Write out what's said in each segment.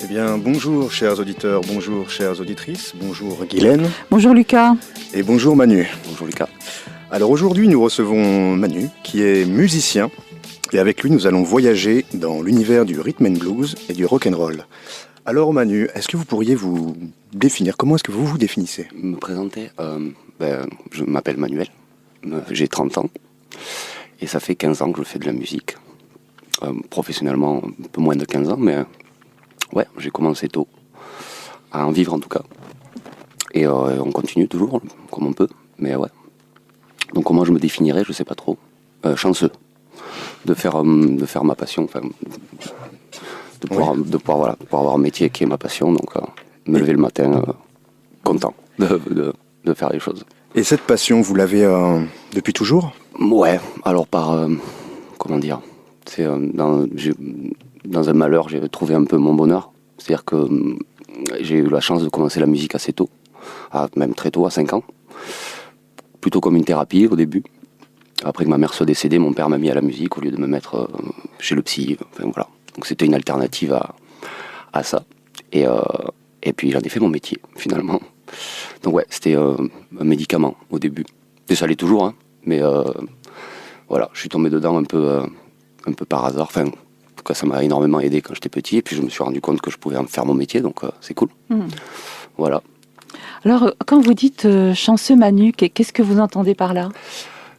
Eh bien, bonjour chers auditeurs, bonjour chères auditrices, bonjour Guylaine. Bonjour Lucas. Et bonjour Manu. Bonjour Lucas. Alors aujourd'hui, nous recevons Manu, qui est musicien, et avec lui, nous allons voyager dans l'univers du rhythm and blues et du rock and roll. Alors Manu, est-ce que vous pourriez vous définir, comment est-ce que vous vous définissez ? Me présenter, je m'appelle Manuel, j'ai 30 ans, et ça fait 15 ans que je fais de la musique. Professionnellement, un peu moins de 15 ans, mais ouais, j'ai commencé tôt, à en vivre en tout cas. Et on continue toujours, comme on peut, mais ouais. Donc comment je me définirais, je sais pas trop. Chanceux de faire ma passion, enfin, de pouvoir avoir un métier qui est ma passion, donc me lever le matin content de faire les choses. Et cette passion, vous l'avez depuis toujours ? Ouais, alors comment dire, c'est dans un malheur, j'ai trouvé un peu mon bonheur. C'est-à-dire que j'ai eu la chance de commencer la musique assez tôt, même très tôt, à 5 ans. Plutôt comme une thérapie au début. Après que ma mère soit décédée, mon père m'a mis à la musique au lieu de me mettre chez le psy. Enfin, voilà. Donc c'était une alternative à ça. Et puis j'en ai fait mon métier, finalement. Donc ouais, c'était un médicament au début. Et ça l'est toujours, hein. Mais voilà, je suis tombé dedans un peu par hasard. Enfin, en tout cas, ça m'a énormément aidé quand j'étais petit. Et puis je me suis rendu compte que je pouvais en faire mon métier, donc c'est cool. Voilà. Alors, quand vous dites chanceux Manu, qu'est-ce que vous entendez par là ?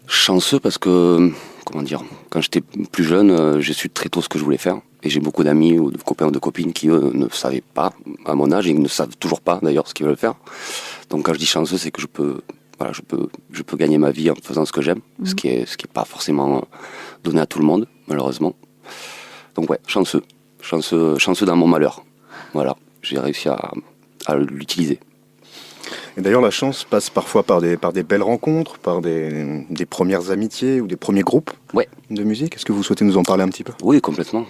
Chanceux parce que, comment dire, quand j'étais plus jeune, j'ai su très tôt ce que je voulais faire. Et j'ai beaucoup d'amis ou de copains ou de copines qui, eux, ne savaient pas à mon âge et ne savent toujours pas d'ailleurs ce qu'ils veulent faire. Donc quand je dis chanceux, c'est que je peux gagner ma vie en faisant ce que j'aime, ce qui est pas forcément donné à tout le monde, malheureusement. Donc ouais, chanceux dans mon malheur. Voilà, j'ai réussi à l'utiliser. Et d'ailleurs, la chance passe parfois par des belles rencontres, par des premières amitiés ou des premiers groupes de musique. Est-ce que vous souhaitez nous en parler un petit peu ? Oui, complètement.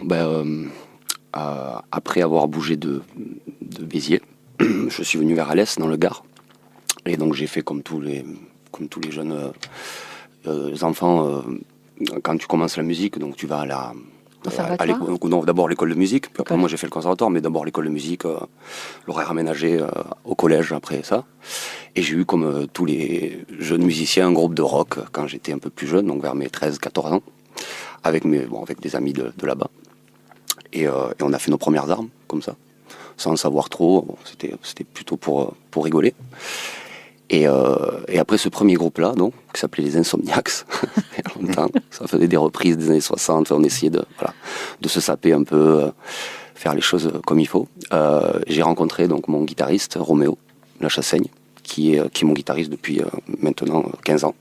Après avoir bougé de Béziers, je suis venu vers Alès, dans le Gard. Et donc j'ai fait comme tous les jeunes enfants, quand tu commences la musique, donc tu vas d'abord l'école de musique, puis après moi j'ai fait le conservatoire, mais d'abord l'école de musique, l'horaire aménagé au collège après ça. Et j'ai eu comme tous les jeunes musiciens un groupe de rock quand j'étais un peu plus jeune, donc vers mes 13-14 ans, avec des amis de là-bas. Et on a fait nos premières armes, comme ça, sans savoir trop, c'était plutôt pour rigoler. Et après ce premier groupe-là, donc, qui s'appelait les Insomniacs, il y a longtemps, ça faisait des reprises des années 60, on essayait de se saper un peu, faire les choses comme il faut. J'ai rencontré donc mon guitariste, Roméo Lachassaigne, qui est mon guitariste depuis maintenant 15 ans,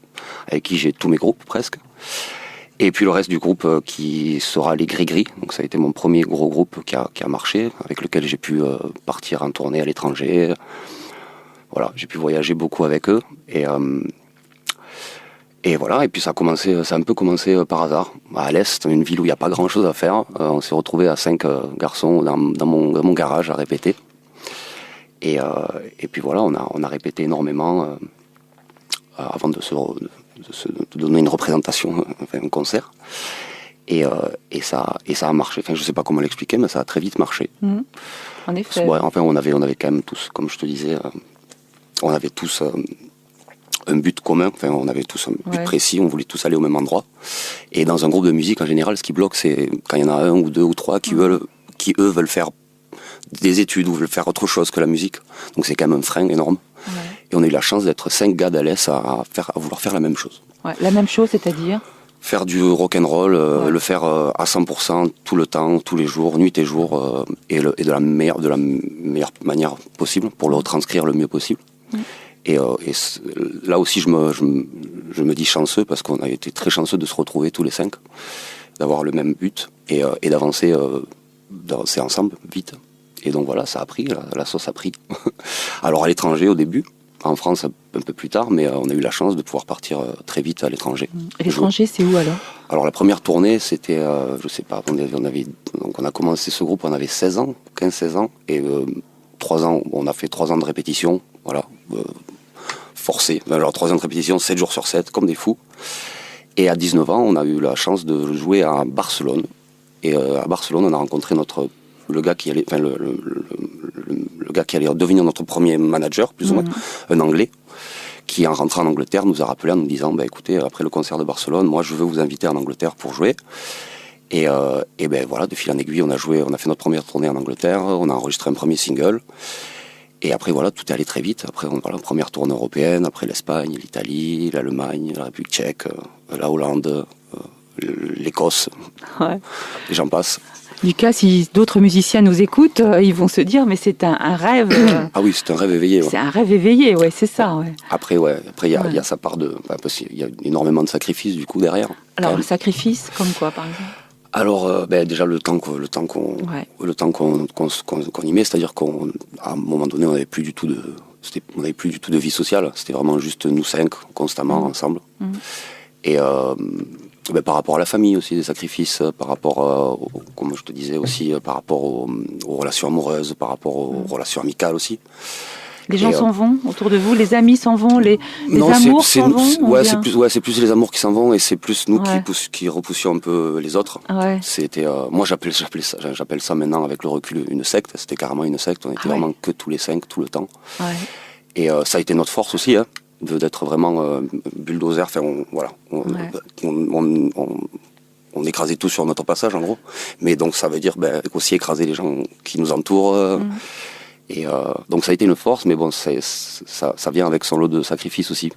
avec qui j'ai tous mes groupes presque. Et puis le reste du groupe qui sera les Gris-Gris, donc ça a été mon premier gros groupe qui a marché, avec lequel j'ai pu partir en tournée à l'étranger. Voilà, j'ai pu voyager beaucoup avec eux et voilà. Et puis ça a un peu commencé par hasard. À l'Est, une ville où il n'y a pas grand chose à faire. On s'est retrouvés à 5 garçons dans mon garage à répéter. Et puis voilà, on a répété énormément avant de se donner une représentation, enfin un concert. Et ça a marché. Enfin, je sais pas comment l'expliquer, mais ça a très vite marché. En effet. Ouais, enfin, on avait quand même tous, comme je te disais. On avait tous un but commun, enfin on avait tous un but précis, on voulait tous aller au même endroit. Et dans un groupe de musique, en général, ce qui bloque, c'est quand il y en a un ou deux ou trois qui eux veulent faire des études ou veulent faire autre chose que la musique. Donc c'est quand même un frein énorme. Ouais. Et on a eu la chance d'être 5 gars d'Alès à vouloir faire la même chose. Ouais, la même chose, c'est-à-dire ? Faire du rock'n'roll, le faire à 100%, tout le temps, tous les jours, nuit et jour, et de la meilleure manière possible, pour le retranscrire le mieux possible. Et là aussi je me dis chanceux parce qu'on a été très chanceux de se retrouver tous les 5, d'avoir le même but et d'avancer ensemble vite. Et donc voilà, ça a pris, la sauce a pris. Alors à l'étranger au début, en France un peu plus tard, mais on a eu la chance de pouvoir partir très vite à l'étranger. Et l'étranger, c'est où alors ? Alors la première tournée, c'était, je sais pas, on a commencé ce groupe, on avait 16 ans, 15-16 ans, et 3 ans, on a fait 3 ans de répétition, voilà, forcé. Alors 3 ans de répétition, 7 jours sur 7, comme des fous. Et à 19 ans, on a eu la chance de jouer à Barcelone. Et à Barcelone, on a rencontré notre le gars qui allait, enfin le gars qui allait devenir notre premier manager, plus ou moins, un Anglais, qui en rentrant en Angleterre nous a rappelé en nous disant, écoutez, après le concert de Barcelone, moi je veux vous inviter en Angleterre pour jouer. Et ben voilà, de fil en aiguille, on a fait notre première tournée en Angleterre, on a enregistré un premier single. Et après voilà, tout est allé très vite. Après première tournée européenne, après l'Espagne, l'Italie, l'Allemagne, la République tchèque, la Hollande, l'Écosse, et j'en passe. Lucas, si d'autres musiciens nous écoutent, ils vont se dire, mais c'est un rêve. Ah oui, c'est un rêve éveillé. Ouais. C'est un rêve éveillé, ouais, c'est ça. Ouais. Après, il y a sa part de... parce qu'il y a énormément de sacrifices du coup derrière. Alors, sacrifice, comme quoi par exemple? Alors, déjà le temps qu'on y met, c'est-à-dire qu'à un moment donné, on n'avait plus du tout de vie sociale. C'était vraiment juste nous 5 constamment ensemble. Et par rapport à la famille aussi, des sacrifices, par rapport, comme je te disais aussi, par rapport aux relations amoureuses, par rapport aux relations amicales aussi. Les gens s'en vont autour de vous, les amis s'en vont, les amours s'en vont. C'est plus les amours qui s'en vont et c'est plus nous qui repoussions un peu les autres. Ouais. C'était, moi j'appelle ça maintenant avec le recul une secte. C'était carrément une secte. On était vraiment que tous les 5 tout le temps. Ouais. Et ça a été notre force aussi, d'être vraiment bulldozer. Enfin, on écrasait tout sur notre passage en gros. Mais donc ça veut dire aussi écraser les gens qui nous entourent. Et donc ça a été une force, mais bon, ça vient avec son lot de sacrifices aussi,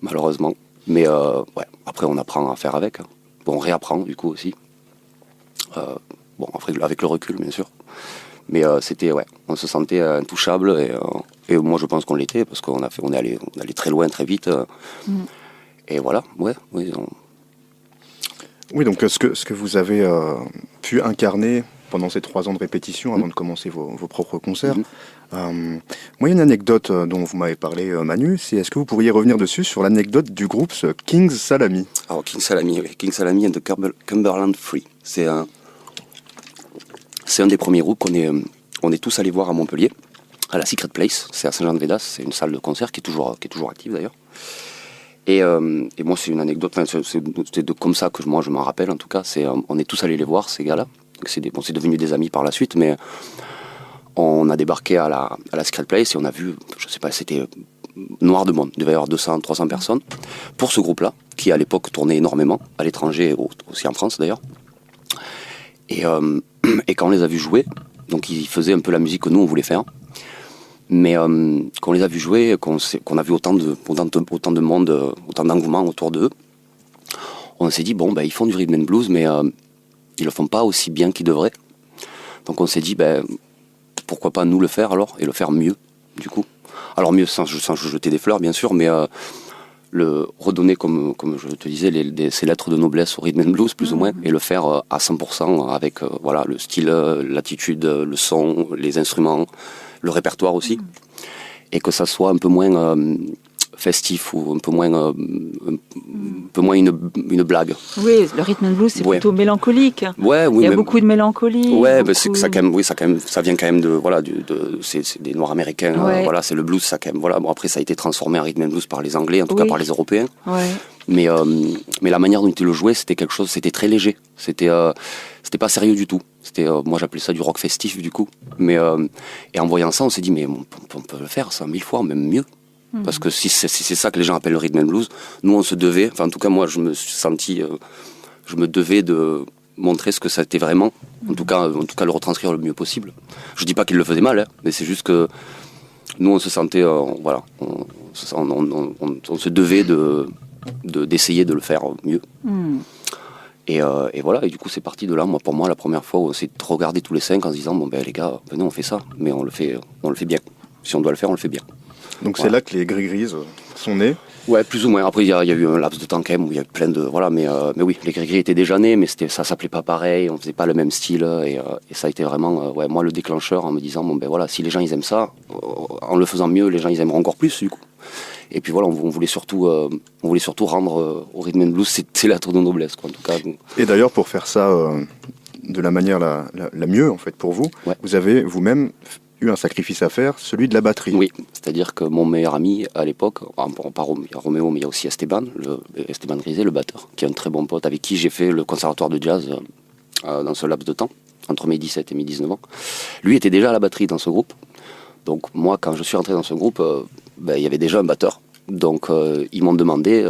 malheureusement. Mais après on apprend à faire avec. Bon, on réapprend du coup aussi. Après avec le recul bien sûr. Mais c'était, on se sentait intouchable et moi je pense qu'on l'était parce qu'on est allé très loin très vite. Et voilà, oui. Oui, donc ce que vous avez pu incarner pendant ces 3 ans de répétition avant de commencer vos propres concerts. Moi, il y a une anecdote dont vous m'avez parlé, Manu, c'est est-ce que vous pourriez revenir dessus sur l'anecdote du groupe King's Salami? Alors, King's Salami, oui. King's Salami and the Cumberland Free. C'est un des premiers groupes on est tous allés voir à Montpellier, à la Secret Place, c'est à Saint-Jean-de-Védas, c'est une salle de concert qui est toujours active d'ailleurs. Et moi, c'est une anecdote, c'est comme ça que moi je m'en rappelle en tout cas, on est tous allés les voir, ces gars-là. C'est devenu des amis par la suite, mais on a débarqué à la Secret Place et on a vu, je sais pas, c'était noir de monde. Il devait y avoir 200, 300 personnes pour ce groupe-là, qui à l'époque tournait énormément, à l'étranger, aussi en France d'ailleurs. Et quand on les a vus jouer, donc ils faisaient un peu la musique que nous on voulait faire, mais quand on les a vus jouer, qu'on a vu autant de monde, autant d'engouement autour d'eux, on s'est dit, ils font du rhythm and blues, mais ils le font pas aussi bien qu'ils devraient. Donc on s'est dit, pourquoi pas nous le faire alors, et le faire mieux, du coup. Alors mieux, sans jeter des fleurs, bien sûr, mais le redonner, comme je te disais, ces lettres de noblesse au rhythm and blues, plus ou moins, et le faire à 100% avec le style, l'attitude, le son, les instruments, le répertoire aussi, et que ça soit un peu moins festif ou un peu moins une blague. Oui, le rhythm and blues c'est plutôt mélancolique. Ouais, oui, il y a beaucoup de mélancolie. Ouais, c'est que ça vient quand même c'est des Noirs américains. Ouais. C'est le blues, ça quand même. Bon, après ça a été transformé en rhythm and blues par les Anglais, en tout cas par les Européens. Ouais. Mais la manière dont ils le jouaient, c'était quelque chose, c'était très léger. C'était pas sérieux du tout. Moi j'appelais ça du rock festif du coup. Mais et en voyant ça, on s'est dit mais on peut le faire ça 1000 fois, même mieux. Parce que si c'est ça que les gens appellent le rhythm and blues, nous on se devait, en tout cas moi je me suis senti, je me devais de montrer ce que ça était vraiment, en tout cas le retranscrire le mieux possible. Je dis pas qu'il le faisait mal, mais c'est juste que nous on se sentait, on se devait d'essayer de le faire mieux. Et voilà, et du coup c'est parti de là. Pour moi la première fois, on s'est regardé tous les 5 en se disant les gars, venez on fait ça, mais on le fait bien. Si on doit le faire, on le fait bien. Donc c'est là que les Gris-Gris sont nés. Ouais, plus ou moins. Après, il y a eu un laps de temps quand même où il y a eu plein de... mais oui, les Gris-Gris étaient déjà nés, mais ça s'appelait pas pareil, on faisait pas le même style, et ça a été vraiment, moi, le déclencheur en me disant, si les gens, ils aiment ça, en le faisant mieux, les gens, ils aimeront encore plus, du coup. Et puis voilà, on voulait surtout rendre au rhythm and blues ces lettres de noblesse, quoi, en tout cas. Et d'ailleurs, pour faire ça de la manière la mieux, en fait, pour vous, vous avez vous-même eu un sacrifice à faire, celui de la batterie. Oui, c'est-à-dire que mon meilleur ami à l'époque, il y a Roméo, mais il y a aussi Esteban Grisé, le batteur, qui est un très bon pote, avec qui j'ai fait le conservatoire de jazz dans ce laps de temps, entre mes 17 et mes 19 ans. Lui était déjà à la batterie dans ce groupe. Donc moi, quand je suis rentré dans ce groupe, il y avait déjà un batteur. Donc ils m'ont demandé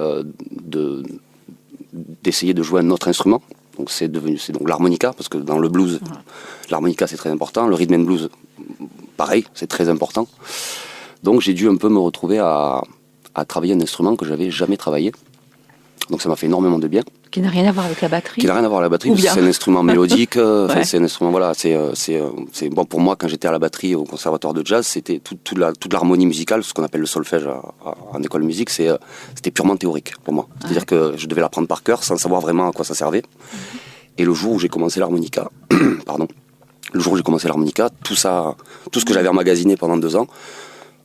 d'essayer de jouer un autre instrument. Donc c'est donc l'harmonica, parce que dans le blues, l'harmonica c'est très important. Le rhythm and blues, pareil, c'est très important. Donc j'ai dû un peu me retrouver à travailler un instrument que j'avais jamais travaillé. Donc ça m'a fait énormément de bien. Qui n'a rien à voir avec la batterie. Qui n'a rien à voir avec la batterie, parce que c'est un instrument mélodique. Ouais. C'est un instrument, voilà. C'est bon pour moi quand j'étais à la batterie au conservatoire de jazz, c'était toute l'harmonie musicale, ce qu'on appelle le solfège en école de musique, c'était purement théorique pour moi. C'est-à-dire que je devais l'apprendre par cœur sans savoir vraiment à quoi ça servait. Et le jour où j'ai commencé l'harmonica, tout ce que j'avais emmagasiné pendant 2 ans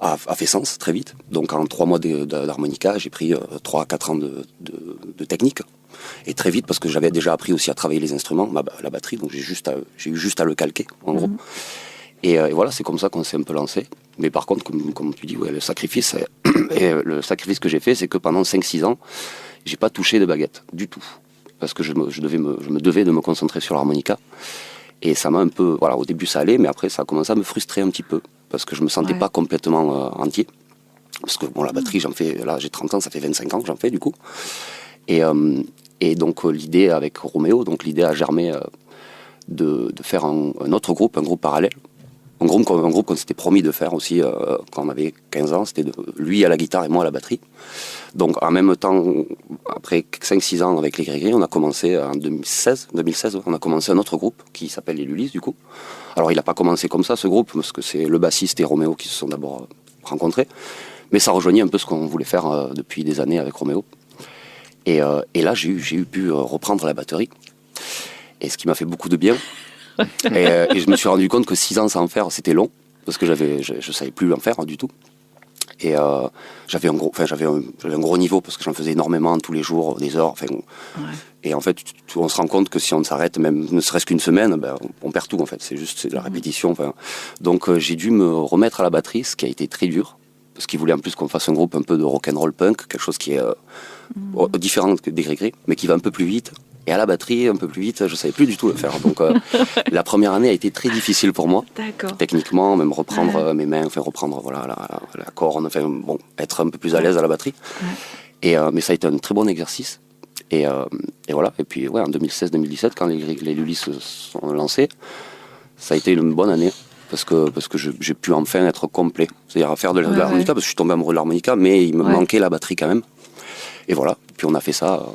a fait sens très vite. Donc en 3 mois d'harmonica, j'ai pris 3-4 ans de technique. Et très vite, parce que j'avais déjà appris aussi à travailler les instruments, la batterie, donc j'ai eu juste à le calquer, en gros. Et voilà, c'est comme ça qu'on s'est un peu lancé. Mais par contre, comme tu dis, le sacrifice que j'ai fait, c'est que pendant 5-6 ans, j'ai pas touché de baguette, du tout. Parce que je me devais de me concentrer sur l'harmonica. Et ça m'a un peu... Voilà, au début ça allait, mais après ça a commencé à me frustrer un petit peu. Parce que je me sentais pas complètement entier. Parce que bon, la batterie, j'en fais... Là, j'ai 30 ans, ça fait 25 ans que j'en fais, du coup. Et donc l'idée avec Roméo, l'idée a germé de faire un autre groupe, un groupe parallèle. Un groupe qu'on s'était promis de faire aussi quand on avait 15 ans, c'était lui à la guitare et moi à la batterie. Donc en même temps, après 5-6 ans avec les Gris-Gris, on a commencé en 2016, on a commencé un autre groupe qui s'appelle les Lulis du coup. Alors il n'a pas commencé comme ça ce groupe, parce que c'est le bassiste et Roméo qui se sont d'abord rencontrés. Mais ça rejoignait un peu ce qu'on voulait faire depuis des années avec Roméo. Et là, j'ai pu reprendre la batterie. Et ce qui m'a fait beaucoup de bien. Et je me suis rendu compte que 6 ans sans faire, c'était long. Parce que je savais plus en faire du tout. Et j'avais un gros niveau, parce que j'en faisais énormément tous les jours, des heures. Et en fait, on se rend compte que si on s'arrête, même ne serait-ce qu'une semaine, on perd tout en fait. C'est de la répétition. Donc j'ai dû me remettre à la batterie, ce qui a été très dur. Parce qu'ils voulaient en plus qu'on fasse un groupe un peu de rock'n'roll punk, quelque chose qui est différent des Gris-Gris, mais qui va un peu plus vite. Et à la batterie, un peu plus vite, je savais plus du tout le faire. Donc la première année a été très difficile pour moi. D'accord. Techniquement, même reprendre mes mains, reprendre la corne, être un peu plus à l'aise à la batterie. Mais ça a été un très bon exercice. Et voilà. Et puis en 2016-2017, quand les Lulis se sont lancés, ça a été une bonne année. Parce que j'ai pu enfin être complet. C'est-à-dire faire de l'harmonica, parce que je suis tombé amoureux de l'harmonica, mais il me manquait la batterie quand même. Et voilà, puis on a fait ça,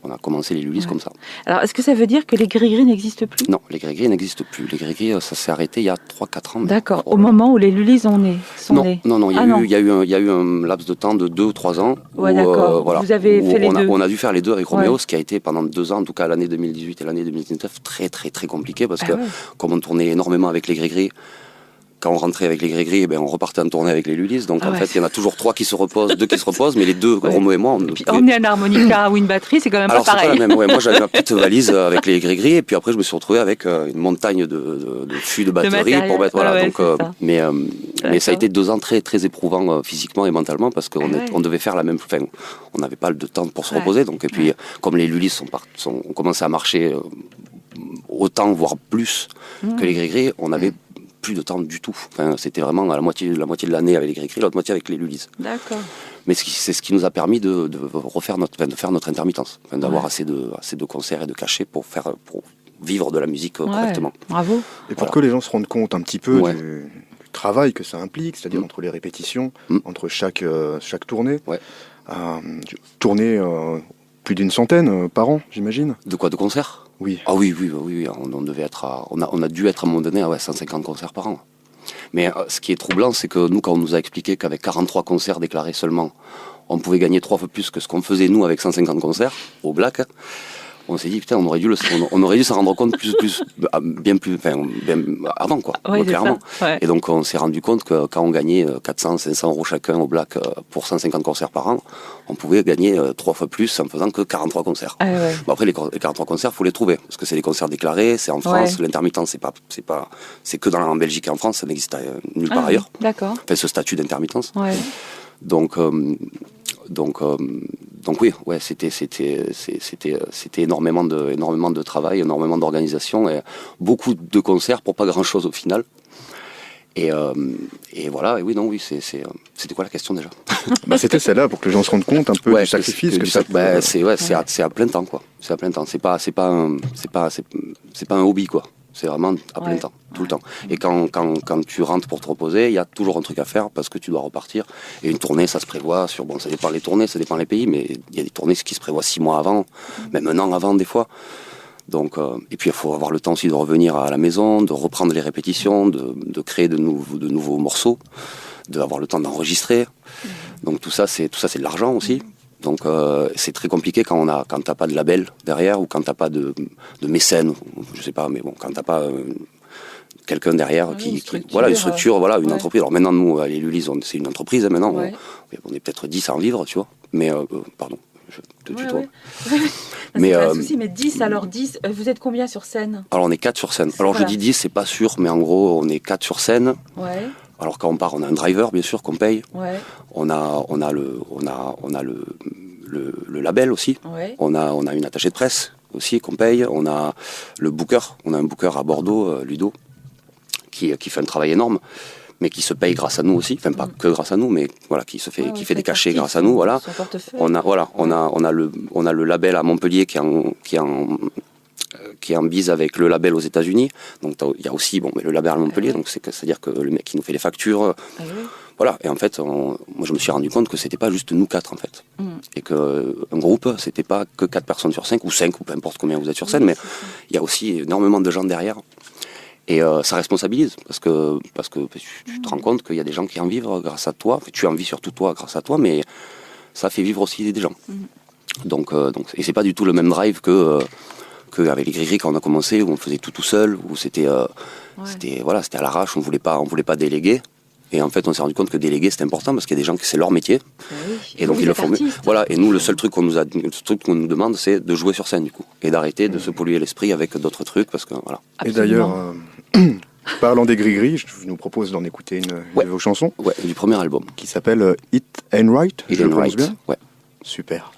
on a commencé les Lulis comme ça. Alors, est-ce que ça veut dire que les Gris-Gris n'existent plus ? Non, les Gris-Gris n'existent plus. Les Gris-Gris, ça s'est arrêté il y a 3-4 ans. D'accord, au moment où les Lulis sont nés. Non, il y a eu un laps de temps de 2 ou 3 ans. Ouais, d'accord, vous avez fait les deux. On a dû faire les deux avec Roméo, ce qui a été pendant 2 ans, en tout cas l'année 2018 et l'année 2019, très très très compliqué, parce que comme on tournait énormément avec les Gris-Gris, quand on rentrait avec les Gris-Gris, on repartait en tournée avec les Lulis. Donc en fait, il y en a toujours 3 qui se reposent, 2 qui se reposent, mais les 2, Roméo et moi... Et puis emmener un harmonica ou une batterie, c'est quand même pas pareil. Alors c'est pas la même, moi j'avais ma petite valise avec les Gris-Gris, et puis après je me suis retrouvé avec une montagne de fûts de batterie pour mettre... Voilà, mais ça a été 2 ans très très éprouvants physiquement et mentalement, parce qu'on devait faire la même... on n'avait pas de temps pour se reposer, donc, et puis comme les Lulis ont commencé à marcher autant, voire plus que les Gris-Gris, on avait plus de temps du tout. C'était vraiment la moitié de l'année avec les Gris-Gris, l'autre moitié avec les Lulis. D'accord. Mais c'est ce qui nous a permis de faire notre intermittence, d'avoir assez de concerts et de cachets pour vivre de la musique correctement. Bravo. Et pour que les gens se rendent compte un petit peu du travail que ça implique, c'est-à-dire entre les répétitions, entre chaque tournée, tourner plus d'une centaine par an, j'imagine. De quoi, de concerts ? Oui. Ah oui, on devait être on a dû être à un moment donné à 150 concerts par an. Mais ce qui est troublant, c'est que nous, quand on nous a expliqué qu'avec 43 concerts déclarés seulement, on pouvait gagner 3 fois plus que ce qu'on faisait nous avec 150 concerts au Black, on s'est dit putain, on aurait dû s'en rendre compte bien avant quoi, clairement. Ouais. Et donc on s'est rendu compte que quand on gagnait 400-500 euros chacun au Black pour 150 concerts par an, on pouvait gagner 3 fois plus en faisant que 43 concerts. Bon, après les 43 concerts, faut les trouver, parce que c'est des concerts déclarés, c'est en France, l'intermittence c'est que en Belgique et en France, ça n'existe nulle part ailleurs. D'accord. Enfin, ce statut d'intermittence. Ouais. Donc donc oui, ouais, c'était énormément de travail, énormément d'organisation et beaucoup de concerts pour pas grand-chose au final. Et voilà, et oui, non, oui, c'était quoi la question déjà? C'était celle-là, pour que les gens se rendent compte un peu Ouais, du sacrifice que ça bah, c'est à plein temps, quoi. C'est à plein temps. C'est pas un hobby, quoi. C'est vraiment à plein temps, tout le temps. Et quand tu rentres pour te reposer, il y a toujours un truc à faire parce que tu dois repartir. Et une tournée, ça se prévoit sur, bon, ça dépend les tournées, ça dépend les pays, mais il y a des tournées qui se prévoient 6 mois avant, même un an avant des fois. Donc, et puis il faut avoir le temps aussi de revenir à la maison, de reprendre les répétitions, de créer de nouveaux morceaux, d'avoir le temps d'enregistrer. Donc tout ça c'est de l'argent aussi. Donc c'est très compliqué quand t'as pas de label derrière ou quand t'as pas de mécène, je sais pas, mais bon, quand t'as pas quelqu'un derrière une structure, une entreprise. Alors maintenant nous, les Lulis, c'est une entreprise, maintenant on est peut-être 10 à en vivre, tu vois. Mais pardon. Je te tutoie. Mais c'est pas un souci, mais 10, alors 10, vous êtes combien sur scène? Alors on est 4 sur scène. Alors je dis 10, c'est pas sûr, mais en gros on est 4 sur scène. Ouais. Alors quand on part, on a un driver bien sûr qu'on paye. Ouais. On a le label aussi. Ouais. On a une attachée de presse aussi qu'on paye. On a le booker. On a un booker à Bordeaux, Ludo, qui fait un travail énorme, mais qui se paye grâce à nous aussi, enfin pas que grâce à nous, mais voilà, qui fait des cachets grâce à nous, voilà. On a le label à Montpellier qui est en bise avec le label aux États-Unis. Donc il y a aussi le label à Montpellier, donc c'est-à-dire que le mec qui nous fait les factures, voilà. Et en fait, moi je me suis rendu compte que c'était pas juste nous 4 en fait, et que un groupe c'était pas que 4 personnes sur 5 ou 5 ou peu importe combien vous êtes sur scène, mais il y a aussi énormément de gens derrière. Et ça responsabilise parce que tu te rends compte qu'il y a des gens qui en vivent grâce à toi. Tu en vis surtout toi grâce à toi, mais ça fait vivre aussi des gens. Donc et c'est pas du tout le même drive que avec les Gris-Gris quand on a commencé, où on faisait tout seul, où c'était à l'arrache, on voulait pas déléguer. Et en fait, on s'est rendu compte que déléguer c'était important parce qu'il y a des gens qui c'est leur métier. Et donc ils le font mieux. Voilà. Et nous, le seul truc qu'on nous demande, c'est de jouer sur scène du coup et d'arrêter de se polluer l'esprit avec d'autres trucs parce que voilà. Et d'ailleurs, parlant des Gris-Gris, je nous propose d'en écouter une de vos chansons. Ouais, du premier album. Qui s'appelle It Ain't Right. It Ain't Right. Bien. Ouais. Super.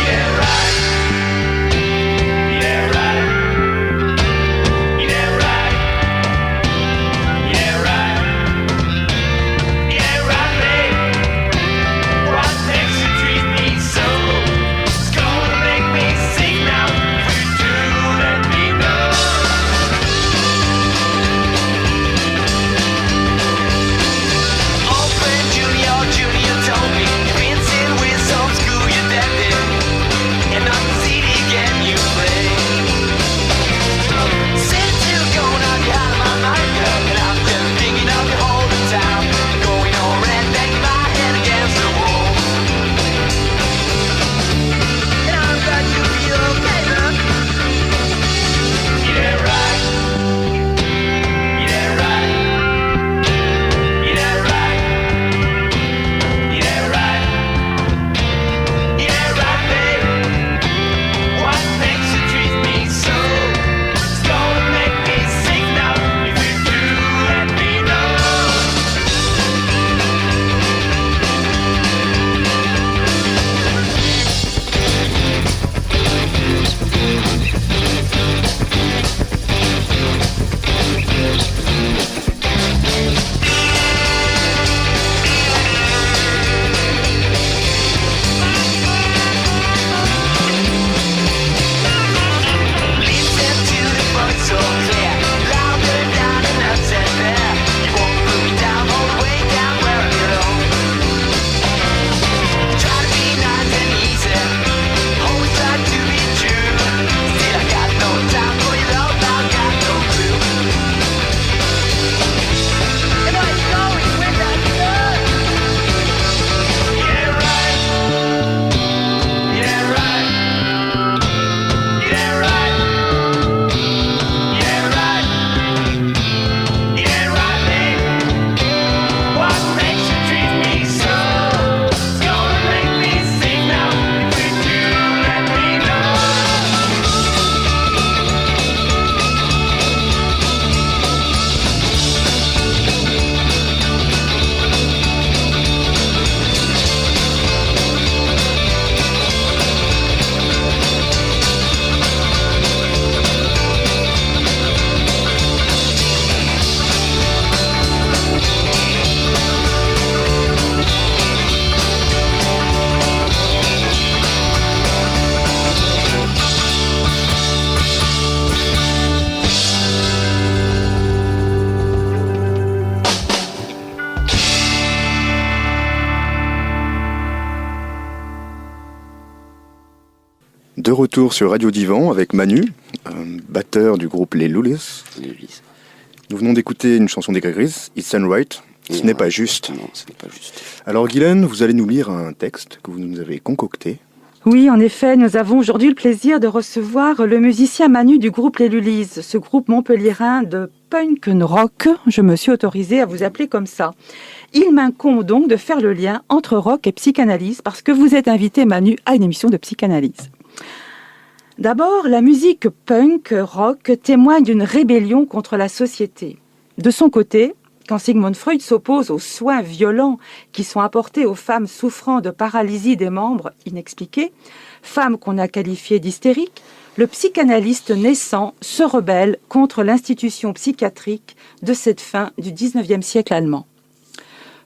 Yeah, right. De retour sur Radio Divan avec Manu, batteur du groupe Les Lulis. Nous venons d'écouter une chanson des Grégories, It's Unright. Ce n'est pas juste. Non, ce n'est pas juste. Alors Guylaine, vous allez nous lire un texte que vous nous avez concocté. Oui, en effet, nous avons aujourd'hui le plaisir de recevoir le musicien Manu du groupe Les Lulis, ce groupe montpelliérain de punk rock. Je me suis autorisée à vous appeler comme ça. Il m'incombe donc de faire le lien entre rock et psychanalyse parce que vous êtes invité, Manu, à une émission de psychanalyse. D'abord, la musique punk rock témoigne d'une rébellion contre la société. De son côté, quand Sigmund Freud s'oppose aux soins violents qui sont apportés aux femmes souffrant de paralysie des membres inexpliquée, femmes qu'on a qualifiées d'hystériques, le psychanalyste naissant se rebelle contre l'institution psychiatrique de cette fin du XIXe siècle allemand.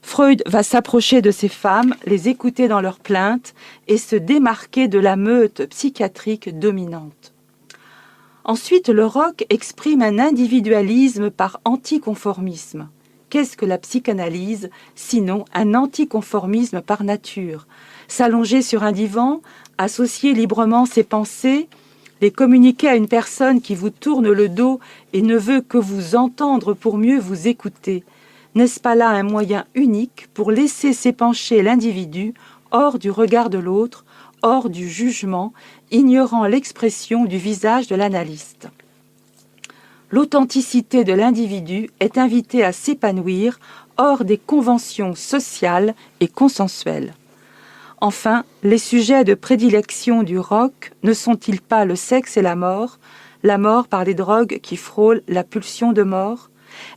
Freud va s'approcher de ces femmes, les écouter dans leurs plaintes et se démarquer de la meute psychiatrique dominante. Ensuite, le rock exprime un individualisme par anticonformisme. Qu'est-ce que la psychanalyse, sinon un anticonformisme par nature? S'allonger sur un divan, associer librement ses pensées, les communiquer à une personne qui vous tourne le dos et ne veut que vous entendre pour mieux vous écouter. N'est-ce pas là un moyen unique pour laisser s'épancher l'individu hors du regard de l'autre, hors du jugement, ignorant l'expression du visage de l'analyste? L'authenticité de l'individu est invitée à s'épanouir hors des conventions sociales et consensuelles. Enfin, les sujets de prédilection du rock ne sont-ils pas le sexe et la mort par les drogues qui frôlent la pulsion de mort?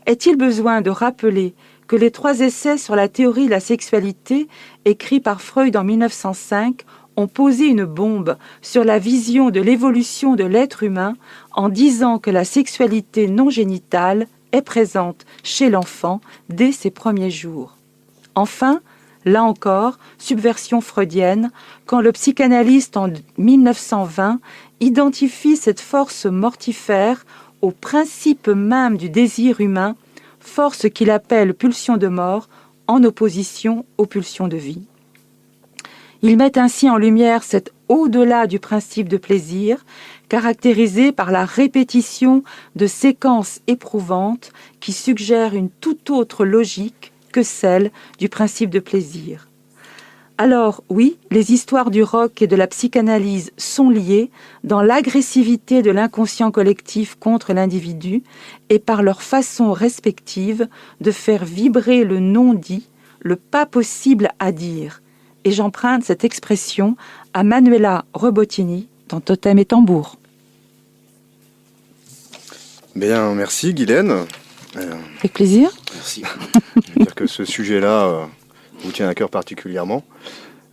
Est-il besoin de rappeler que les 3 essais sur la théorie de la sexualité, écrits par Freud en 1905, ont posé une bombe sur la vision de l'évolution de l'être humain en disant que la sexualité non génitale est présente chez l'enfant dès ses premiers jours. Enfin, là encore, subversion freudienne, quand le psychanalyste en 1920 identifie cette force mortifère au principe même du désir humain, force qu'il appelle pulsion de mort en opposition aux pulsions de vie. Il met ainsi en lumière cet au-delà du principe de plaisir, caractérisé par la répétition de séquences éprouvantes qui suggèrent une toute autre logique que celle du principe de plaisir. Alors oui, les histoires du rock et de la psychanalyse sont liées dans l'agressivité de l'inconscient collectif contre l'individu et par leur façon respective de faire vibrer le non-dit, le pas possible à dire. Et j'emprunte cette expression à Manuela Robotini dans Totem et Tambour. Bien, merci Guylaine. Avec plaisir. Merci. Je veux dire que ce sujet-là vous tient à cœur particulièrement.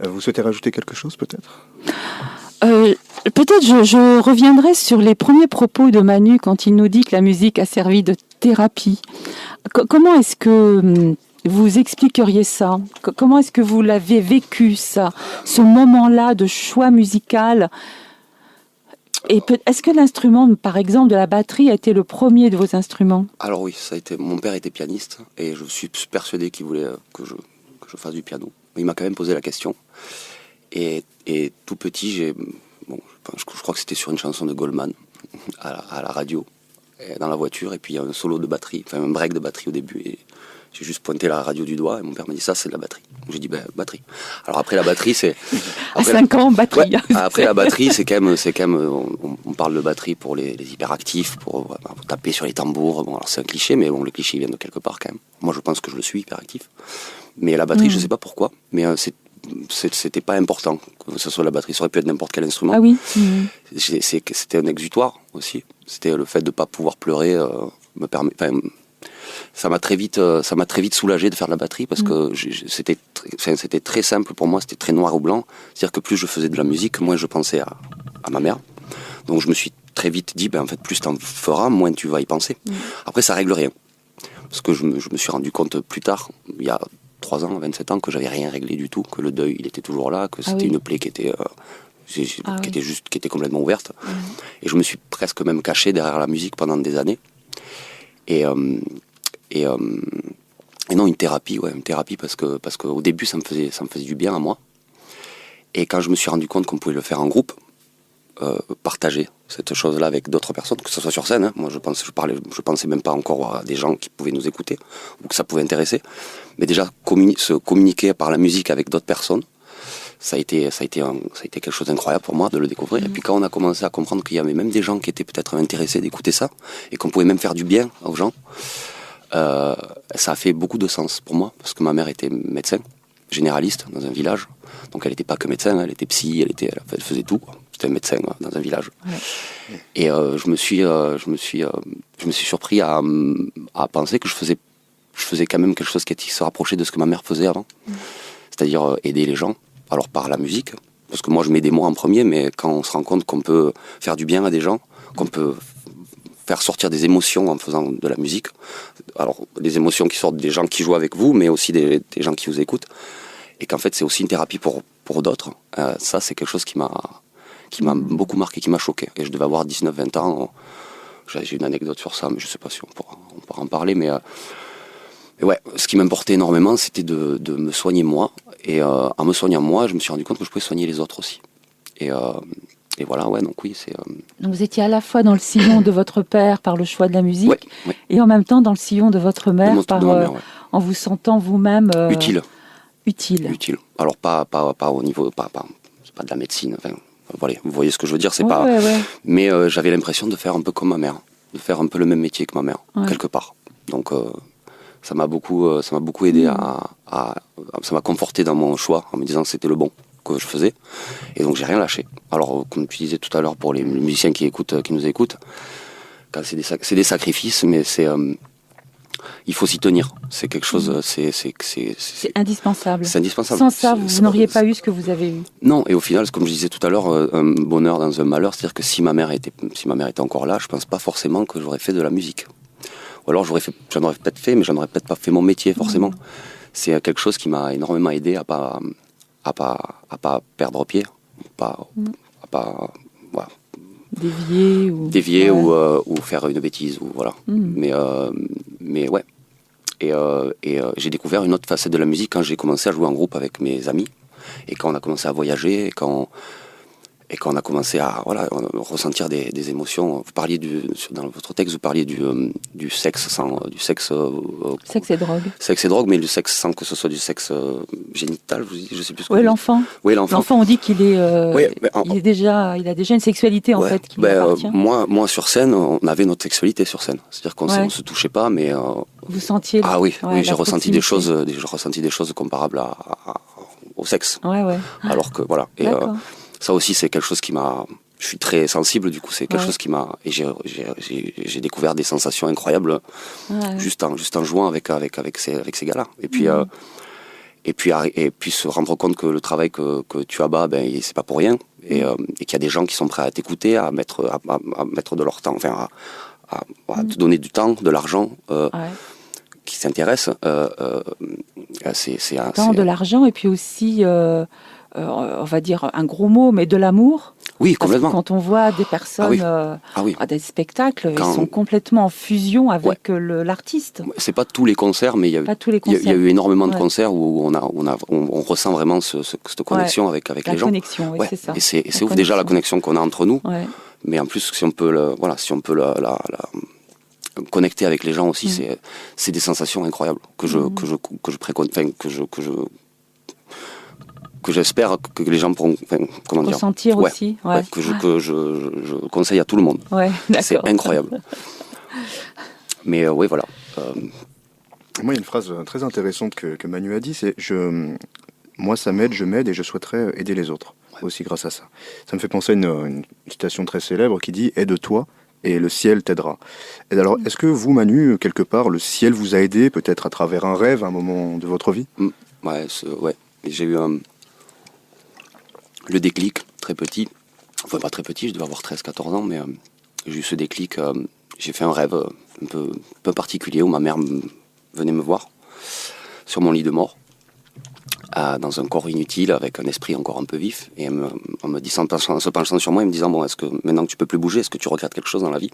Vous souhaitez rajouter quelque chose peut-être? Peut-être je reviendrai sur les premiers propos de Manu quand il nous dit que la musique a servi de thérapie. Comment est-ce que vous expliqueriez ça? Comment est-ce que vous l'avez vécu, ça, ce moment-là de choix musical? Et est-ce que l'instrument, par exemple, de la batterie a été le premier de vos instruments? Alors oui, ça a été. Mon père était pianiste et je suis persuadé qu'il voulait que je fasse du piano. Mais il m'a quand même posé la question. Et tout petit, je crois que c'était sur une chanson de Goldman à la radio, dans la voiture, et puis il y a un solo de batterie, enfin un break de batterie au début. Et j'ai juste pointé la radio du doigt et mon père m'a dit ça c'est de la batterie. J'ai dit batterie. Alors après la batterie c'est à 5 ans batterie. Ouais, après la batterie c'est quand même on parle de batterie pour les hyperactifs pour taper sur les tambours. Bon alors c'est un cliché mais bon le cliché vient de quelque part quand même. Moi je pense que je le suis hyperactif. Mais la batterie je sais pas pourquoi mais c'était pas important que ce soit la batterie, ça aurait pu être n'importe quel instrument. Ah oui. C'était un exutoire aussi. C'était le fait de pas pouvoir pleurer me permet. Ça m'a très vite soulagé de faire de la batterie parce que c'était très simple pour moi, c'était très noir ou blanc. C'est-à-dire que plus je faisais de la musique, moins je pensais à ma mère. Donc je me suis très vite dit, en fait, plus t'en feras, moins tu vas y penser. Après, ça règle rien. Parce que je me suis rendu compte plus tard, il y a 3 ans, 27 ans, que j'avais rien réglé du tout, que le deuil, il était toujours là, que c'était une plaie qui était qui était complètement ouverte. Et je me suis presque même caché derrière la musique pendant des années. Et non, une thérapie parce que au début ça me faisait du bien à moi. Et quand je me suis rendu compte qu'on pouvait le faire en groupe, partager cette chose-là avec d'autres personnes, que ce soit sur scène. Hein. Moi, je pensais même pas encore à des gens qui pouvaient nous écouter ou que ça pouvait intéresser. Mais déjà, se communiquer par la musique avec d'autres personnes, ça a été quelque chose d'incroyable pour moi de le découvrir. Et puis quand on a commencé à comprendre qu'il y avait même des gens qui étaient peut-être intéressés d'écouter ça et qu'on pouvait même faire du bien aux gens, ça a fait beaucoup de sens pour moi parce que ma mère était médecin généraliste dans un village. Donc elle n'était pas que médecin, elle était psy, elle faisait tout. C'était un médecin dans un village. Ouais. Et je me suis surpris à penser que je faisais quand même quelque chose qui se rapprochait de ce que ma mère faisait avant. C'est-à-dire aider les gens, alors par la musique, parce que moi je m'aidais moi en premier, mais quand on se rend compte qu'on peut faire du bien à des gens, qu'on peut faire sortir des émotions en faisant de la musique, alors des émotions qui sortent des gens qui jouent avec vous, mais aussi des gens qui vous écoutent, et qu'en fait c'est aussi une thérapie pour d'autres, ça c'est quelque chose qui m'a beaucoup marqué, qui m'a choqué. Et je devais avoir 19-20 ans, j'ai une anecdote sur ça, mais je sais pas si on pourra en parler, mais ouais, ce qui m'importait énormément, c'était de me soigner moi, et en me soignant moi, je me suis rendu compte que je pouvais soigner les autres aussi. Et voilà, ouais, donc oui, c'est... Donc vous étiez à la fois dans le sillon de votre père par le choix de la musique, ouais. Et en même temps dans le sillon de votre mère, ouais. En vous sentant vous-même... Utile. Utile. Alors pas au niveau... c'est pas de la médecine, enfin, voilà, vous voyez ce que je veux dire, c'est pas... Ouais. Mais j'avais l'impression de faire un peu comme ma mère, de faire un peu le même métier que ma mère, quelque part. Donc ça m'a beaucoup aidé ça m'a conforté dans mon choix, en me disant que c'était le bon que je faisais, et donc j'ai rien lâché. Alors comme tu disais tout à l'heure, pour les musiciens qui nous écoutent, quand c'est des sacrifices, mais c'est il faut s'y tenir. C'est quelque chose, c'est indispensable. C'est indispensable. Sans ça, vous n'auriez pas eu ce que vous avez eu. Non, et au final, comme je disais tout à l'heure, un bonheur dans un malheur, c'est-à-dire que si ma mère était encore là, je pense pas forcément que j'aurais fait de la musique. Ou alors j'en aurais peut-être fait, mais j'en aurais peut-être pas fait mon métier forcément. C'est quelque chose qui m'a énormément aidé à pas perdre pied, à pas voilà. dévier ou faire une bêtise ou voilà. Mais ouais. Et j'ai découvert une autre facette de la musique quand j'ai commencé à jouer en groupe avec mes amis, et quand on a commencé à voyager, et quand on a commencé à ressentir des émotions. Vous parliez dans votre texte, vous parliez du sexe sexe et drogue. Sexe et drogue, mais le sexe sans que ce soit du sexe génital, je sais plus ce que l'enfant. Oui, l'enfant. L'enfant, on dit qu'il est, il a déjà une sexualité en fait qui lui appartient. Moi, sur scène, on avait notre sexualité sur scène. C'est-à-dire qu'on ne se touchait pas, mais vous sentiez. Ah oui, j'ai ressenti des choses comparables au sexe. Ouais. Alors que voilà. Et ça aussi, c'est quelque chose qui m'a... Je suis très sensible, du coup, c'est quelque chose qui m'a... Et j'ai découvert des sensations incroyables juste en jouant avec ces gars-là. Et puis se rendre compte que le travail que tu abats, c'est pas pour rien. Et qu'il y a des gens qui sont prêts à t'écouter, à mettre de leur temps, enfin, à te donner du temps, de l'argent, qui s'intéressent. C'est de l'argent, et puis aussi... on va dire un gros mot, mais de l'amour. Oui, complètement. Quand on voit des personnes à des spectacles, ils sont complètement en fusion avec l'artiste. C'est pas tous les concerts, mais il y a eu énormément de concerts où on ressent vraiment cette connexion avec les gens. La connexion, c'est ça. Et c'est ouf déjà la connexion qu'on a entre nous. Ouais. Mais en plus, si on peut connecter avec les gens aussi, c'est des sensations incroyables que j'espère que les gens pourront ressentir aussi. Que je conseille à tout le monde. C'est incroyable. Mais voilà. Moi, il y a une phrase très intéressante que Manu a dit, c'est moi ça m'aide, je m'aide et je souhaiterais aider les autres aussi grâce à ça. Ça me fait penser à une citation très célèbre qui dit « Aide-toi et le ciel t'aidera ». Et alors, est-ce que vous, Manu, quelque part, le ciel vous a aidé, peut-être à travers un rêve, un moment de votre vie ? Ouais. J'ai eu le déclic, très petit. Enfin, pas très petit, je devais avoir 13-14 ans, mais j'ai eu ce déclic. J'ai fait un rêve un peu particulier où ma mère venait me voir sur mon lit de mort, dans un corps inutile, avec un esprit encore un peu vif, et en me disant, en se penchant sur moi, et me disant, bon, est-ce que maintenant que tu peux plus bouger, est-ce que tu regrettes quelque chose dans la vie ?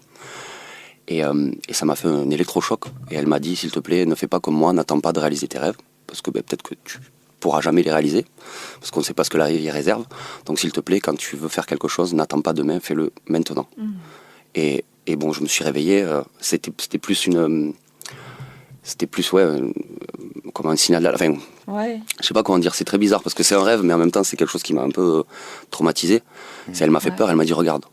Et ça m'a fait un électrochoc. Et elle m'a dit, s'il te plaît, ne fais pas comme moi, n'attends pas de réaliser tes rêves, parce que peut-être que pourra jamais les réaliser, parce qu'on ne sait pas ce que la vie réserve. Donc s'il te plaît, quand tu veux faire quelque chose, n'attends pas demain, fais-le maintenant. Et bon, je me suis réveillé, c'était plus comme un signal, enfin, je sais pas comment dire, c'est très bizarre, parce que c'est un rêve, mais en même temps, c'est quelque chose qui m'a un peu traumatisé. Elle m'a fait peur, elle m'a dit, regarde,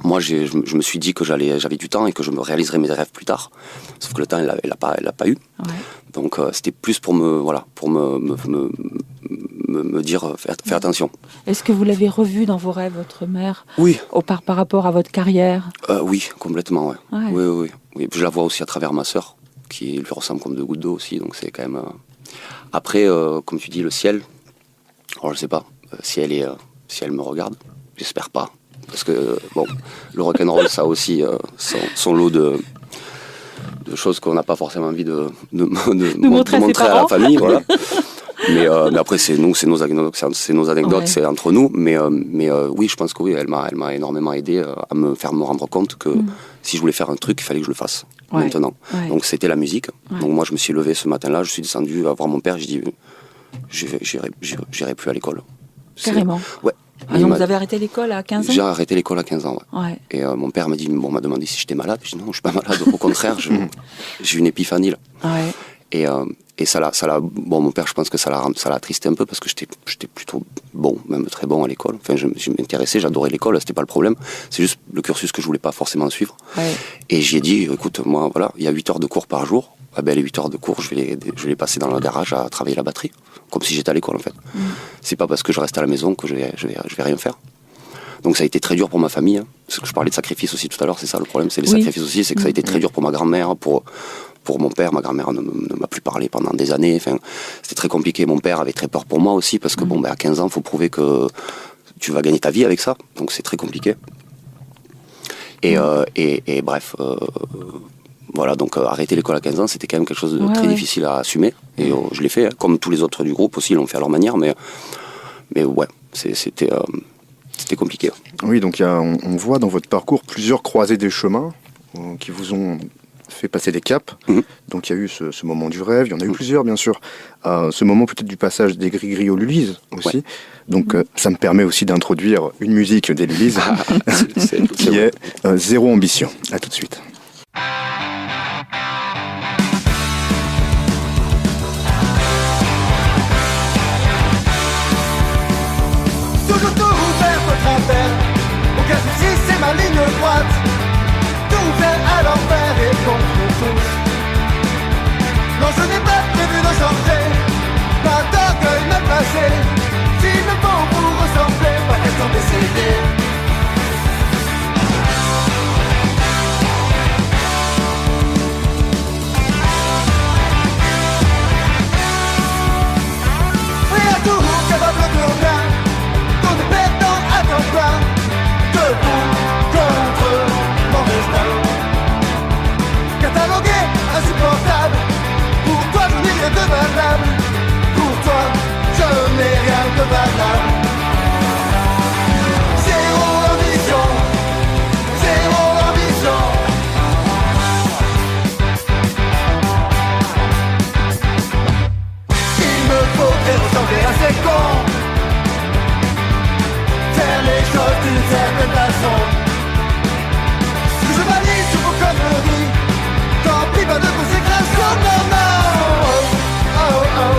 moi je me suis dit que j'avais du temps et que je me réaliserais mes rêves plus tard. Sauf que le temps, elle l'a pas eu. Ouais. Donc c'était plus pour me dire, fais attention. Est-ce que vous l'avez revu dans vos rêves, votre mère? Oui. Par rapport à votre carrière? Oui, complètement, ouais. Oui. Je la vois aussi à travers ma sœur, qui lui ressemble comme deux gouttes d'eau aussi. Donc c'est quand même... Après, comme tu dis, le ciel, alors je sais pas si elle me regarde, j'espère pas. Parce que, bon, le rock'n'roll, ça a aussi son lot de choses qu'on n'a pas forcément envie de montrer à la famille, voilà. Mais après, c'est nos anecdotes, c'est entre nous. Mais oui, je pense que oui, elle m'a énormément aidé à me faire me rendre compte que si je voulais faire un truc, il fallait que je le fasse maintenant. Ouais. Donc c'était la musique. Ouais. Donc moi, je me suis levé ce matin-là, je suis descendu voir mon père, j'ai dit, j'irai plus à l'école. Carrément. Ouais. Donc vous avez arrêté l'école à 15 ans? J'ai arrêté l'école à 15 ans, ouais. Et mon père m'a demandé si j'étais malade. J'ai dit non, je suis pas malade, au contraire, j'ai eu une épiphanie là. Ouais. Et ça l'a, bon, mon père, je pense que ça l'a attristé un peu parce que j'étais plutôt bon, même très bon à l'école. Enfin, je m'intéressais, j'adorais l'école, c'était pas le problème. C'est juste le cursus que je voulais pas forcément suivre. Ouais. Et j'y ai dit, écoute, moi, voilà, il y a 8 heures de cours par jour. Ah ben, les 8 heures de cours, je vais les passer dans le garage à travailler la batterie. Comme si j'étais à l'école, en fait. C'est pas parce que je reste à la maison que je vais rien faire. Donc ça a été très dur pour ma famille. Hein. Parce que je parlais de sacrifice aussi tout à l'heure, c'est ça le problème, c'est les sacrifices aussi, c'est que ça a été très dur pour ma grand-mère, pour mon père. Ma grand-mère ne m'a plus parlé pendant des années. Enfin, c'était très compliqué. Mon père avait très peur pour moi aussi, parce que bon, à 15 ans, il faut prouver que tu vas gagner ta vie avec ça. Donc c'est très compliqué. Et bref, voilà, donc arrêter l'école à 15 ans, c'était quand même quelque chose de très difficile à assumer. Et je l'ai fait, hein, comme tous les autres du groupe aussi, ils l'ont fait à leur manière, mais ouais, c'était compliqué. Oui, donc on voit dans votre parcours plusieurs croisées des chemins qui vous ont fait passer des caps. Donc il y a eu ce moment du rêve, il y en a eu plusieurs bien sûr. Ce moment peut-être du passage des Gris-Gris aux Lulises aussi. Ouais. Donc ça me permet aussi d'introduire une musique des Lulises qui est Zéro Ambition. À tout de suite. Toujours tout faire votre affaire, aucun souci c'est ma ligne droite. Tout faire à l'envers et contre tous. Non, je n'ai pas prévu de changer, pas d'orgueil même passé. S'il me faut vous ressembler, pas question d'essayer. Prêt à tout, capable de rien. Debout contre mon destin. Catalogué, insupportable. Pour toi je n'ai rien de valable. Pour toi je n'ai rien de valable. Zéro ambition. Zéro ambition. Il me faudrait ressembler à ces cons. Faire les choses d'une certaine façon. Que je valide sur vos conneries. Tant pis pas de consécration, non, non. Oh, oh,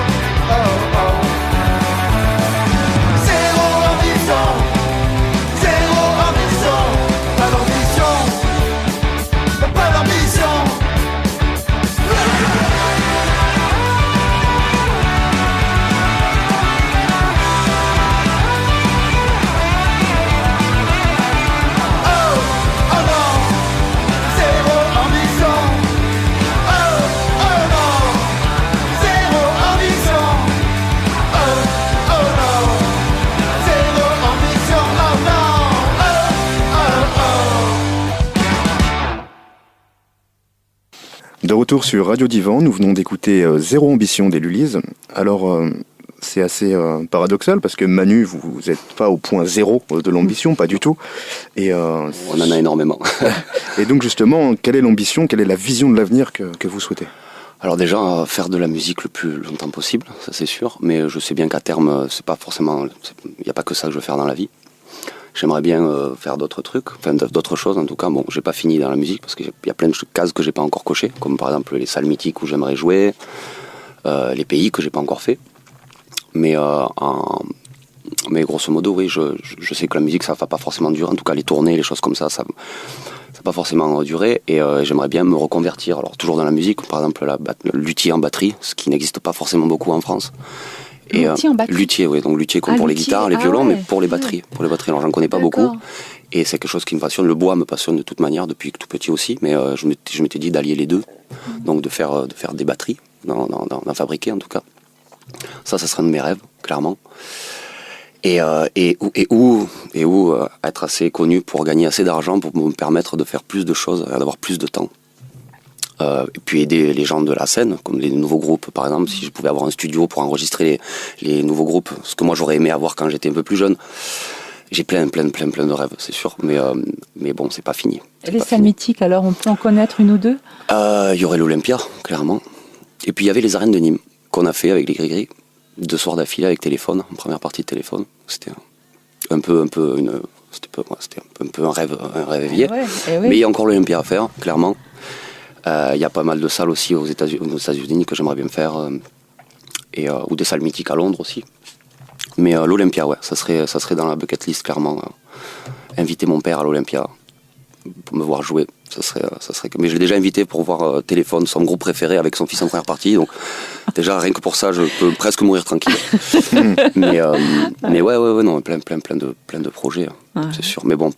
oh, oh, oh. Zéro ambition. Zéro ambition. Pas d'ambition. Pas d'ambition. De retour sur Radio Divan, nous venons d'écouter Zéro Ambition des Lulises. Alors, c'est assez paradoxal parce que Manu, vous n'êtes pas au point zéro de l'ambition, pas du tout. Et, on en a énormément. Et donc justement, quelle est l'ambition, quelle est la vision de l'avenir que vous souhaitez ? Alors déjà, faire de la musique le plus longtemps possible, ça c'est sûr, mais je sais bien qu'à terme, c'est pas forcément, il n'y a pas que ça que je veux faire dans la vie. J'aimerais bien faire d'autres trucs, enfin d'autres choses en tout cas. Bon, j'ai pas fini dans la musique parce qu'il y a plein de cases que j'ai pas encore cochées, comme par exemple les salles mythiques où j'aimerais jouer, les pays que j'ai pas encore fait. Mais grosso modo, oui, je sais que la musique ça va pas forcément durer. En tout cas, les tournées, les choses comme ça va pas forcément durer. Et j'aimerais bien me reconvertir. Alors toujours dans la musique, par exemple le luthier en batterie, ce qui n'existe pas forcément beaucoup en France. Et, luthier en batterie. Luthier, oui, donc luthier comme pour les guitares, les violons, mais pour les batteries. Pour les batteries, alors j'en connais pas beaucoup. Et c'est quelque chose qui me passionne. Le bois me passionne de toute manière depuis tout petit aussi, mais je m'étais dit d'allier les deux, donc de faire des batteries, d'en fabriquer en tout cas. Ça serait un de mes rêves, clairement. Et être assez connu pour gagner assez d'argent pour me permettre de faire plus de choses, d'avoir plus de temps. Et puis aider les gens de la scène, comme les nouveaux groupes par exemple, si je pouvais avoir un studio pour enregistrer les nouveaux groupes, ce que moi j'aurais aimé avoir quand j'étais un peu plus jeune. J'ai plein de rêves, c'est sûr, mais bon, c'est pas fini. Et les salles mythiques, alors, on peut en connaître une ou deux ? Il y aurait l'Olympia, clairement. Et puis il y avait les arènes de Nîmes, qu'on a fait avec les Gris-Gris, 2 soirs d'affilée avec Téléphone, en première partie de Téléphone. C'était un peu un rêve éveillé. Mais il y a encore l'Olympia à faire, clairement. Il y a pas mal de salles aussi aux États-Unis que j'aimerais bien faire, ou des salles mythiques à Londres aussi. Mais l'Olympia, ouais, ça serait dans la bucket list clairement. Inviter mon père à l'Olympia pour me voir jouer, ça serait. Mais je l'ai déjà invité pour voir Téléphone, son groupe préféré, avec son fils en première partie. Donc déjà rien que pour ça, je peux presque mourir tranquille. mais ouais, non, plein de projets, c'est sûr. Mais bon,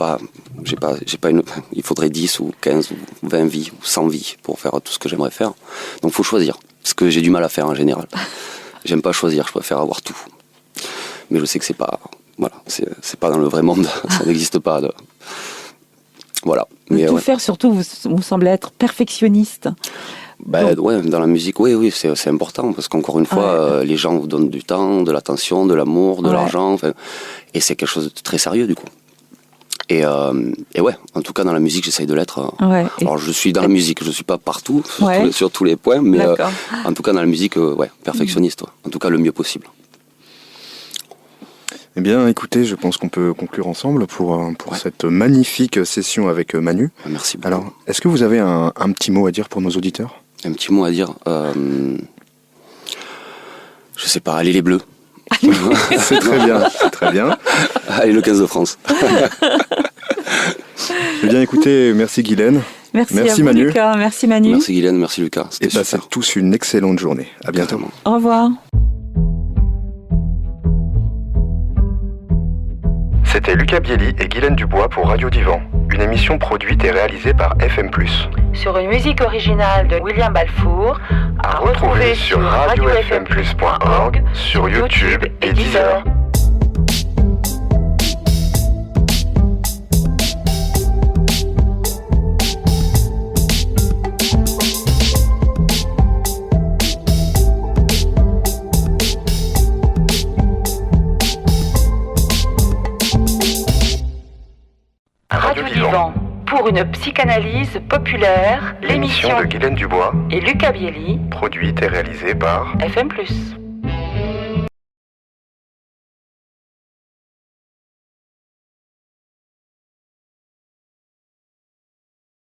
j'ai pas une. Il faudrait 10 ou 15 ou 20 vies ou 100 vies pour faire tout ce que j'aimerais faire. Donc faut choisir. Ce que j'ai du mal à faire en général. J'aime pas choisir, je préfère avoir tout. Mais je sais que c'est pas dans le vrai monde, ça n'existe pas. Voilà. Mais tout faire, surtout, vous semblez être perfectionniste. Ouais, dans la musique, oui, c'est important parce qu'encore une fois, les gens vous donnent du temps, de l'attention, de l'amour, de l'argent, et c'est quelque chose de très sérieux du coup. Et ouais, en tout cas dans la musique, j'essaye de l'être. Alors je suis dans la musique, je suis pas partout sur tous les points, mais en tout cas dans la musique, perfectionniste. En tout cas le mieux possible. Eh bien, écoutez, je pense qu'on peut conclure ensemble pour cette magnifique session avec Manu. Merci beaucoup. Alors, est-ce que vous avez un petit mot à dire pour nos auditeurs ? Un petit mot à dire, je sais pas, allez les Bleus. C'est très bien. Allez le 15 de France. Eh bien, écoutez, merci Guylaine. Merci à vous, Manu. Lucas. Merci Manu. Merci Guylaine, merci Lucas. Et passez tous une excellente journée. À bientôt. Carrément. Au revoir. C'était Lucas Bielli et Guylaine Dubois pour Radio Divan, une émission produite et réalisée par FM+. Sur une musique originale de William Balfour, à retrouver sur radiofmplus.org, sur YouTube et Deezer. Radio Divan, pour une psychanalyse populaire, l'émission de Guylaine Dubois et Lucas Bielli, produite et réalisée par FM+.